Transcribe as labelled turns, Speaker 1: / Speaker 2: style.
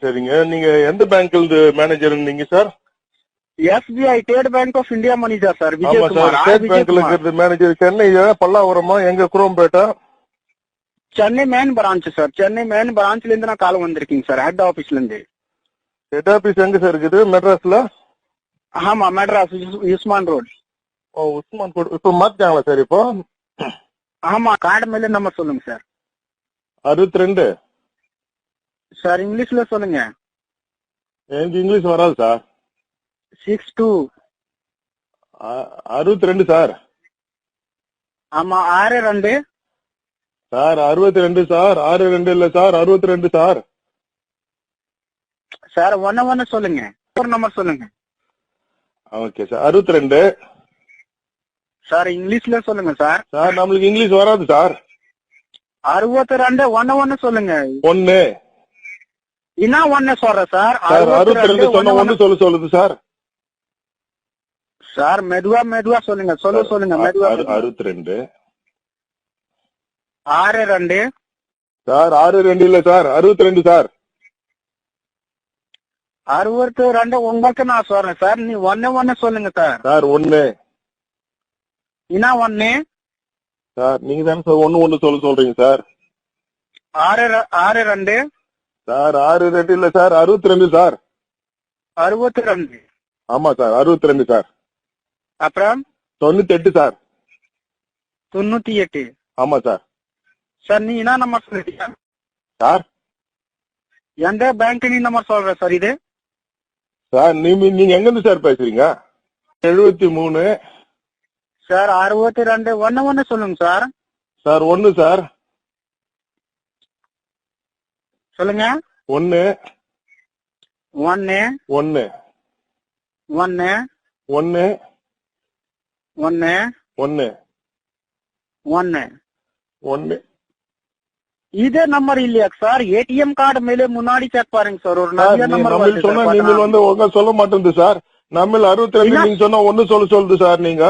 Speaker 1: பேசுறீங்க. நீங்க எந்த பேங்க்ல இருந்து மேனேஜர் நீங்க sir?
Speaker 2: SBI State Bank of India manager sir.
Speaker 1: ஆமா சார், ஸ்டேட் பேங்க்ல இருக்கிற மேனேஜர். சென்னை பல்லாவரமா எங்க? குரோம்பேட்டா?
Speaker 2: Chennai main branch sir. Chennai main பிரான்ச்ல இருந்து நான் கால் வந்திருக்கீங்க சார், ஹெட் ஆபீஸ்ல இருந்து.
Speaker 1: ஹெட் ஆபீஸ் எங்க சார் இருக்குது? மெட்ராஸ்ல?
Speaker 2: ஆமா, மெட்ராஸ் உஸ்மான் ரோட்.
Speaker 1: ஓ, உஸ்மான் ரோட். இப்ப மாத்திட்டாங்களா சார்? இப்போ
Speaker 2: ஆமா, கார்டு மேல நம்பர் சொல்லுங்க சார்.
Speaker 1: 62
Speaker 2: சார். இங்கிலீஷ்ல சொல்லுங்க.
Speaker 1: எனக்கு இங்கிலீஷ் வராது சார்.
Speaker 2: 62
Speaker 1: 62 சார்.
Speaker 2: ஆமா, 62
Speaker 1: சார். 62 சார். 62 இல்ல சார், 62 சார்.
Speaker 2: சார் 11 சொல்லுங்க. ஒரு நம்பர் சொல்லுங்க.
Speaker 1: Okay sir. 62
Speaker 2: சார். இங்கிலீஷ்ல சொல்லுங்க சார்.
Speaker 1: சார் நம்மளுக்கு இங்கிலீஷ் வராது சார்.
Speaker 2: 62 11 சொல்லுங்க.
Speaker 1: 1
Speaker 2: என்ன 1 சொல்ற சார்?
Speaker 1: 62 சொன்ன 1 சொல்லுது சார்.
Speaker 2: சார் மெதுவா சொல்லுங்க. சொல்லுங்க மெதுவா.
Speaker 1: 62
Speaker 2: 62
Speaker 1: சார். 62 இல்ல சார், 62 சார்.
Speaker 2: 62 உங்களுக்கு நான் சொல்றேன் சார். நீ 1 சொல்லுங்க சார்.
Speaker 1: சார் 1
Speaker 2: என்ன 1
Speaker 1: சார்? நீங்க தானே சார் 1 சொல்றீங்க சார்.
Speaker 2: 62
Speaker 1: சார். 62 இல்ல சார், 62 சார்.
Speaker 2: 62
Speaker 1: ஆமா சார், 62 சார்.
Speaker 2: அப்புறம்
Speaker 1: 98 சார்.
Speaker 2: 98
Speaker 1: ஆமா சார்.
Speaker 2: சார் நீ என்ன நம்பர் சொல்றீங்க
Speaker 1: சார்?
Speaker 2: எந்த பேங்க் நீ நம்பர் சொல்ற சார் இது?
Speaker 1: சார் நீங்க எங்க இருந்து சார் பேசுறீங்க? 73
Speaker 2: சார். 62 1 சொல்லுங்க சார்.
Speaker 1: Sir 1 sir.
Speaker 2: சொல்லுங்க.
Speaker 1: 1
Speaker 2: 1
Speaker 1: 1
Speaker 2: 1
Speaker 1: 1
Speaker 2: 1
Speaker 1: 1
Speaker 2: 1
Speaker 1: 1
Speaker 2: இதே நம்பர் இல்லையா சார்? ஏடிஎம் கார்டு மேலே முன்னாடி செக் பாருங்க சார். ஒரு நல்ல நம்பர்
Speaker 1: சொன்னா நீங்கள் வந்து ஒழுங்கா சொல்ல மாட்டேங்குது சார். நம்ம 62 நீங்க சொன்னா 1 சொல்லுது சார். நீங்க